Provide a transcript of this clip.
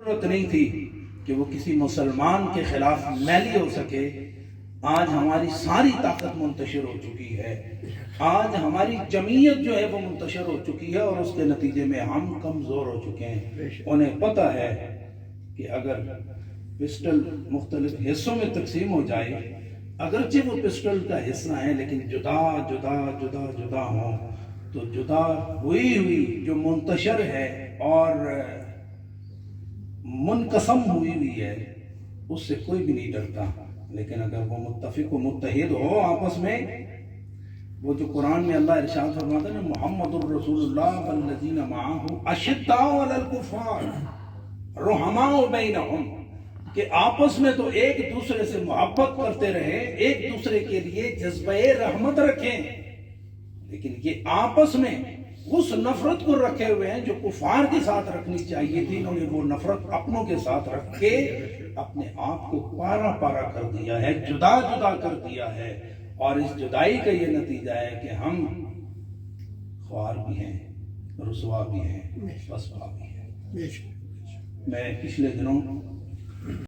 ضرورت نہیں تھی کہ وہ کسی مسلمان کے خلاف میلی ہو سکے، آج ہماری ساری طاقت منتشر ہو چکی ہے، آج ہماری جمعیت جو ہے وہ منتشر ہو چکی ہے، اور اس کے نتیجے میں ہم کمزور ہو چکے ہیں۔ انہیں پتہ ہے کہ اگر پسٹل مختلف حصوں میں تقسیم ہو جائے، اگرچہ وہ پسٹل کا حصہ ہیں لیکن جدا جدا جدا جدا ہوں، تو جدا ہوئی جو منتشر ہے اور منقسم ہوئی ہے، اس سے کوئی بھی نہیں ڈرتا۔ لیکن اگر وہ متفق و متحد ہو آپس میں، وہ جو قرآن میں اللہ ارشاد فرماتا ہے محمد الرسول اللہ والذین معہ اشداء علی الکفار رحماء بینہم، کہ آپس میں تو ایک دوسرے سے محبت کرتے رہے، ایک دوسرے کے لیے جذبہ رحمت رکھیں، لیکن یہ آپس میں اس نفرت کو رکھے ہوئے ہیں جو کفار کے ساتھ رکھنی چاہیے تھی۔ انہوں نے وہ نفرت اپنوں کے ساتھ رکھ کے اپنے آپ کو پارا پارا کر دیا ہے، جدا جدا کر دیا ہے، اور اس جدائی کا یہ نتیجہ ہے کہ ہم خوار بھی ہیں، رسوا بھی ہیں، پسپا بھی ہیں۔ میں پچھلے دنوں